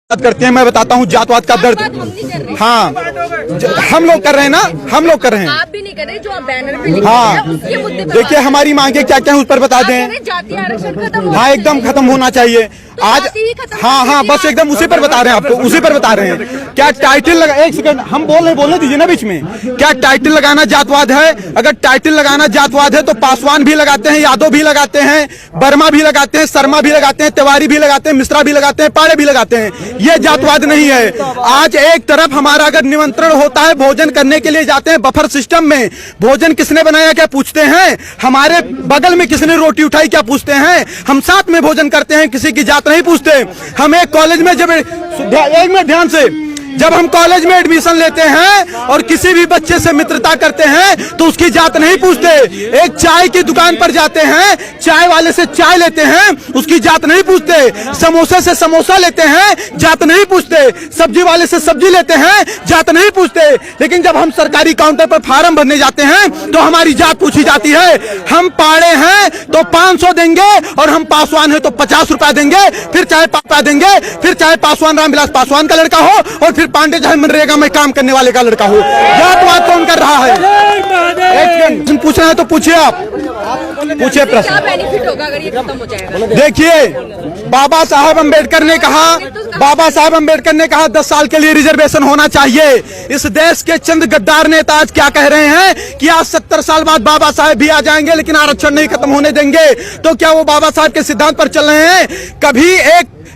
बात करते हैं। मैं बताता हूँ जातवाद का दर्द। हाँ, हम लोग कर रहे हैं ना, हम लोग कर रहे हैं। आप भी नहीं कर रहे, जो आप बैनर पे लिखे हाँ, हैं उसके मुद्दे पे देखिए हमारी मांगे क्या क्या है उस पर बता दें। जाति आरक्षण खत्म, हाँ एकदम खत्म होना चाहिए आज। हाँ, बस एकदम उसी पर बता रहे हैं आपको, उसी पर बता रहे हैं। क्या टाइटल लगा, एक सेकंड हम बोलने दीजिए ना बीच में। क्या टाइटल लगाना जातवाद है? अगर टाइटल लगाना जातवाद है तो पासवान भी लगाते हैं, यादव भी लगाते हैं, वर्मा भी लगाते हैं, शर्मा भी लगाते हैं, तिवारी भी लगाते हैं, मिश्रा भी लगाते हैं, पाड़े भी लगाते हैं। ये जातवाद नहीं है। आज एक तरफ हमारा अगर निमंत्रण होता है, भोजन करने के लिए जाते हैं बफर सिस्टम में, भोजन किसने बनाया क्या पूछते हैं, हमारे बगल में किसने रोटी उठाई क्या पूछते हैं, हम साथ में भोजन करते हैं, किसी की जात नहीं पूछते। हम एक कॉलेज में जब एक मिनट ध्यान से, जब हम कॉलेज में एडमिशन लेते हैं और किसी भी बच्चे से मित्रता करते हैं तो उसकी जात नहीं पूछते। एक चाय की दुकान पर जाते हैं, चाय वाले से चाय लेते हैं, उसकी जात नहीं पूछते। समोसे से समोसा लेते हैं, जात नहीं पूछते। सब्जी वाले से सब्जी लेते हैं, जात नहीं पूछते। लेकिन जब हम सरकारी काउंटर पर फार्म भरने जाते हैं तो हमारी जात पूछी जाती है। हम पाड़े हैं तो 500 देंगे और हम पासवान है तो 50 रुपया देंगे, फिर चाहे पापा देंगे, फिर चाहे पासवान रामविलास पासवान का लड़का हो और फिर पांडे चाहे मनरेगा में काम करने वाले का लड़का हो। जातवाद कौन कर रहा है? एक पूछना है तो पूछिए, आप पूछिए प्रश्न। क्या बेनिफिट होगा अगर ये खत्म हो जाएगा? देखिए बाबा साहब अम्बेडकर ने कहा 10 साल के लिए रिजर्वेशन होना चाहिए। इस देश के चंद गद्दार नेता आज क्या कह रहे हैं कि आज 70 साल बाद बाबा साहब भी आ जाएंगे लेकिन आरक्षण नहीं खत्म होने देंगे। तो क्या वो बाबा साहब के सिद्धांत पर चल रहे हैं?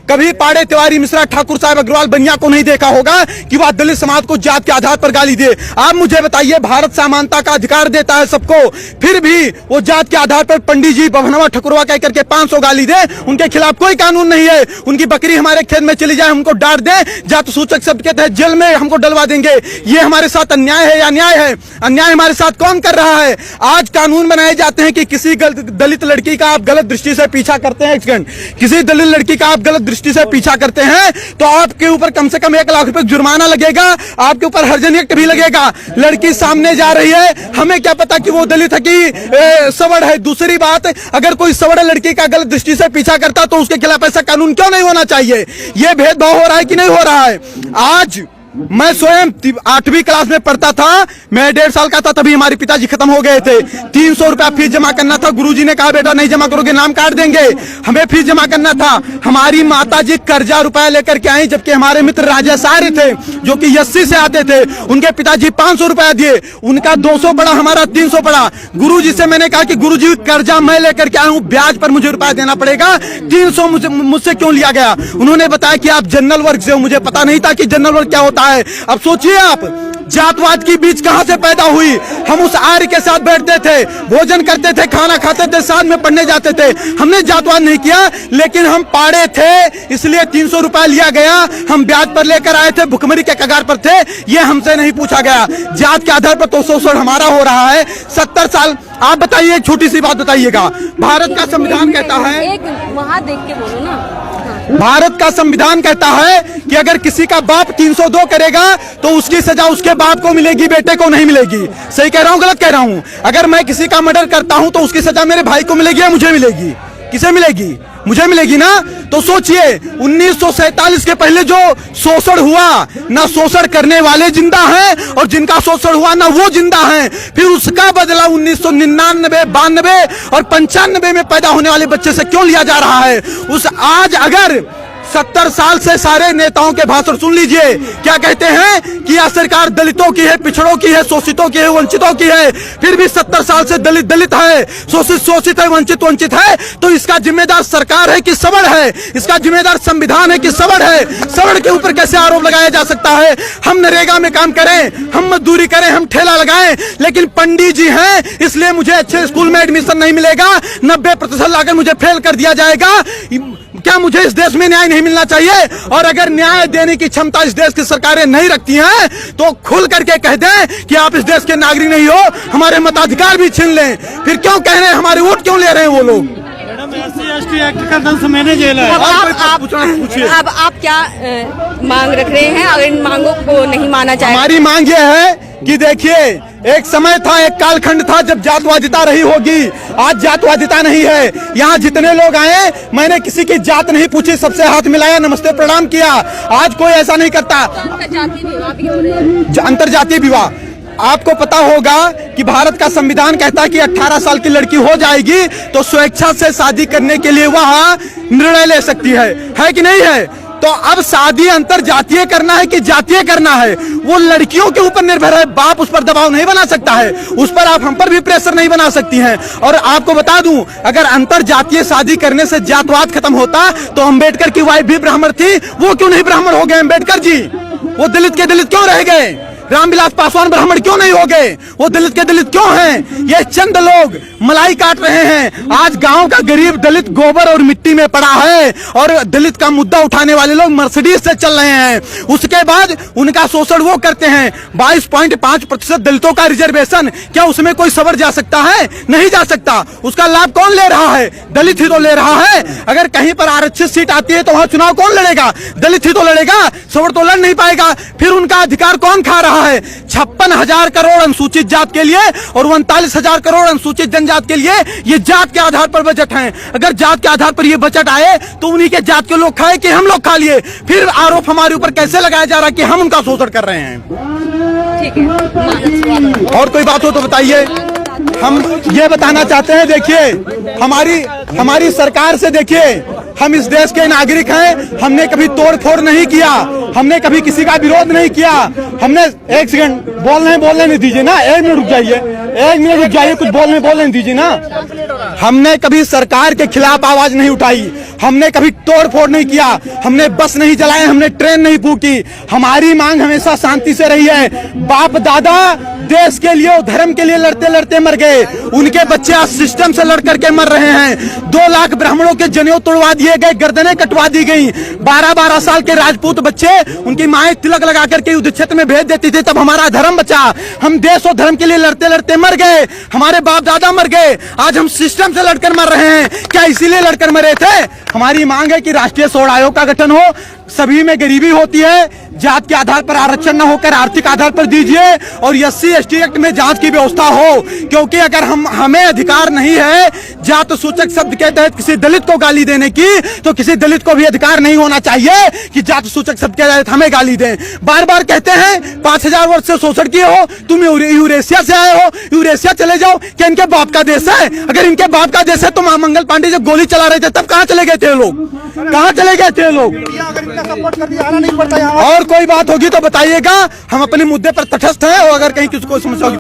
कभी पाड़े, तिवारी, मिश्रा, ठाकुर साहब, अग्रवाल, बनिया को नहीं देखा होगा कि वह दलित समाज को जात के आधार पर गाली दे। आप मुझे बताइए, भारत समानता का अधिकार देता है सबको, फिर भी वो जात के आधार पर पंडित जी बभनवा ठकुरवा कह करके 500 गाली दे, उनके खिलाफ कोई कानून नहीं है। उनकी बकरी हमारे खेत में चली जाए, हमको डांट दे, जात सूचक शब्द के तहत जेल में हमको डलवा देंगे। ये हमारे साथ अन्याय है या न्याय है? अन्याय हमारे साथ कौन कर रहा है? आज कानून बनाए जाते हैं कि किसी दलित लड़की का आप गलत दृष्टि से पीछा करते हैं, किसी दलित लड़की का आप गलत दृष्टि से पीछा करते हैं तो आपके ऊपर कम से कम 1 लाख रुपए जुर्माना लगेगा, आपके ऊपर हर्जन एक्ट भी लगेगा। लड़की सामने जा रही है, हमें क्या पता कि वो दलित है कि सवर्ण है। दूसरी बात, अगर कोई सवर्ण लड़की का गलत दृष्टि से पीछा करता तो उसके खिलाफ ऐसा कानून क्यों नहीं होना चाहिए? ये भेदभाव हो रहा है कि नहीं हो रहा है? आज मैं स्वयं 8वीं क्लास में पढ़ता था, मैं 1.5 साल का था, तभी हमारे पिताजी खत्म हो गए थे। 300 रुपया फीस जमा करना था, गुरुजी ने कहा बेटा नहीं जमा करोगे नाम काट देंगे। हमें फीस जमा करना था। हमारी माताजी कर्जा रुपया लेकर के आई, जबकि हमारे मित्र राजेश आर्य थे जो कि 80 से आते थे, उनके पिताजी 500 रुपया दिए, उनका 200 पड़ा, हमारा 300 पड़ा। गुरुजी से मैंने कहा कि गुरुजी कर्जा मैं लेकर के आया हूँ, ब्याज पर मुझे रुपया देना पड़ेगा, 300 मुझसे क्यों लिया गया? उन्होंने बताया कि आप जनरल वर्ग से हो। मुझे पता नहीं था कि जनरल वर्ग क्या होता है। अब सोचिए आप, जातवाद की बीज कहां से पैदा हुई? हम उस आर्य के साथ बैठते थे, भोजन करते थे, खाना खाते थे, साथ में पढ़ने जाते थे। हमने जातवाद नहीं किया, लेकिन हम पाड़े थे इसलिए 300 रुपया लिया गया। हम ब्याज पर लेकर आए थे, भुखमरी के कगार पर थे, ये हमसे नहीं पूछा गया। जात के आधार पर तो शोषण हमारा हो रहा है 70 साल। आप बताइए, एक छोटी सी बात बताइएगा, भारत का संविधान कहता है, एक वहां देख के बोलो ना, भारत का संविधान कहता है कि अगर किसी का बाप 302 करेगा तो उसकी सजा उसके बाप को मिलेगी, बेटे को नहीं मिलेगी। सही कह रहा हूं, गलत कह रहा हूं? अगर मैं किसी का मर्डर करता हूं तो उसकी सजा मेरे भाई को मिलेगी या मुझे मिलेगी? किसे मिलेगी? मुझे मिलेगी ना। तो सोचिए 1947 के पहले जो शोषण हुआ, ना शोषण करने वाले जिंदा हैं और जिनका शोषण हुआ ना वो जिंदा हैं। फिर उसका बदला 1999, 92 और 95 में पैदा होने वाले बच्चे से क्यों लिया जा रहा है? उस आज अगर 70 साल से सारे नेताओं के भाषण सुन लीजिए, क्या कहते हैं कि यह सरकार दलितों की है, पिछड़ों की है, शोषितों की है, वंचितों की है। फिर भी 70 साल से दलित दलित है, शोषित शोषित है, वंचित वंचित है। तो इसका जिम्मेदार सरकार है कि सवर्ण है? इसका जिम्मेदार संविधान है कि सवर्ण है? सवर्ण के ऊपर कैसे आरोप लगाया जा सकता है? हम नरेगा में काम करें, हम मजदूरी करें, हम ठेला लगाएं, लेकिन पंडित जी हैं इसलिए मुझे अच्छे स्कूल में एडमिशन नहीं मिलेगा, 90% लाकर मुझे फेल कर दिया जाएगा। क्या मुझे इस देश में न्याय नहीं मिलना चाहिए? और अगर न्याय देने की क्षमता इस देश की सरकारें नहीं रखती हैं तो खुल करके कह दें कि आप इस देश के नागरिक नहीं हो, हमारे मताधिकार भी छीन लें। फिर क्यों कह रहे हैं, हमारे वोट क्यों ले रहे हैं वो लोग? SC/ST एक्ट का दंश मैंने झेला है। अब आप क्या मांग रख रहे हैं? अगर इन मांगों को नहीं माना जाए, हमारी मांग ये है कि देखिए एक समय था, एक कालखंड था जब जातवादिता रही होगी। आज जातवादिता नहीं है। यहाँ जितने लोग आए, मैंने किसी की जात नहीं पूछी, सबसे हाथ मिलाया, नमस्ते प्रणाम किया। आज कोई ऐसा नहीं करता। अंतर्जातीय विवाह भी हो रहे हैं। अंतर्जातीय विवाह, आपको पता होगा कि भारत का संविधान कहता है कि 18 साल की लड़की हो जाएगी तो स्वेच्छा से शादी करने के लिए वह निर्णय ले सकती है कि नहीं है? तो अब शादी अंतरजातीय करना है कि जातीय करना है, वो लड़कियों के ऊपर निर्भर है। बाप उस पर दबाव नहीं बना सकता है, उस पर आप हम पर भी प्रेशर नहीं बना सकती हैं। और आपको बता दूं, अगर अंतरजातीय शादी करने से जातवाद खत्म होता तो अंबेडकर की वाइफ भी ब्राह्मण थी, वो क्यों नहीं ब्राह्मण हो गए अंबेडकर जी? वो दलित के दलित क्यों रह गए? रामविलास पासवान ब्राह्मण क्यों नहीं हो गए? वो दलित के दलित क्यों हैं? ये चंद लोग मलाई काट रहे हैं। आज गांव का गरीब दलित गोबर और मिट्टी में पड़ा है और दलित का मुद्दा उठाने वाले लोग मर्सिडीज से चल रहे हैं। उसके बाद उनका शोषण वो करते हैं। 22.5% दलितों का रिजर्वेशन, क्या उसमें कोई सवर जा सकता है? नहीं जा सकता। उसका लाभ कौन ले रहा है? दलित ही तो ले रहा है। अगर कहीं पर आरक्षित सीट आती है तो वहां चुनाव कौन लड़ेगा? दलित ही तो लड़ेगा, सवर तो लड़ नहीं पाएगा। फिर उनका अधिकार कौन खा रहा है? 56,000 करोड़ अनुसूचित जात के लिए और 39,000 करोड़ अनुसूचित जनजात के लिए ये जात के आधार पर बजट है। अगर जात के आधार पर ये बजट आए तो उन्हीं के जात के लोग खाए कि हम लोग खा लिए। फिर आरोप हमारे ऊपर कैसे लगाया जा रहा है कि हम उनका शोषण कर रहे हैं? ठीक है, और कोई बात हो तो बताइए। हम ये बताना चाहते हैं, देखिए हमारी सरकार से, देखिए हम इस देश के नागरिक हैं। हमने कभी तोड़ फोड़ नहीं किया, हमने कभी किसी का विरोध नहीं किया। हमने, एक सेकंड बोलने नहीं दीजिए ना, 1 मिनट रुक जाइए, 1 मिनट रुक जाइए, कुछ बोलने दीजिए ना। हमने कभी सरकार के खिलाफ आवाज नहीं उठाई, हमने कभी तोड़ फोड़ नहीं किया, हमने बस नहीं चलाए, हमने ट्रेन नहीं फूकी। हमारी मांग हमेशा शांति से रही है। बाप दादा देश के लिए और धर्म के लिए लड़ते लड़ते मर गए, उनके बच्चे आज सिस्टम से लड़ करके मर रहे हैं। 2 लाख ब्राह्मणों के जनेऊ तोड़वा दिए गए, गर्दनें कटवा दी गई। 12-12 साल के राजपूत बच्चे, उनकी माएं तिलक लगा करके युद्ध क्षेत्र में भेज देती थी, तब हमारा धर्म बचा। हम देश और धर्म के लिए लड़ते लड़ते मर गए, हमारे बाप दादा मर गए। आज हम सिस्टम से लड़कर मर रहे हैं। क्या इसीलिए लड़कर मरे थे? हमारी मांग है कि राष्ट्रीय सौर आयोग का गठन हो। सभी में गरीबी होती है, जात के आधार पर आरक्षण न होकर आर्थिक आधार पर दीजिए और SC/ST एक्ट में जांच की व्यवस्था हो। क्योंकि अगर हमें अधिकार नहीं है जात सूचक शब्द के तहत किसी दलित को गाली देने की, तो किसी दलित को भी अधिकार नहीं होना चाहिए कि जात सूचक शब्द के तहत हमें गाली दें। बार बार कहते हैं 5000 वर्ष से शोषण किए हो, तुम यूरेशिया से आए हो, यूरेशिया चले जाओ। क्या इनके बाप का देश है? अगर इनके बाप का देश है तो मंगल पांडे जब गोली चला रहे थे तब कहाँ चले गए थे लोग? कहाँ चले गए थे लोग? सपोर्ट कर दिया, आना नहीं पड़ता यहाँ। और कोई बात होगी तो बताइएगा, हम अपने मुद्दे पर तटस्थ हैं। और अगर कहीं किसी को समस्या होगी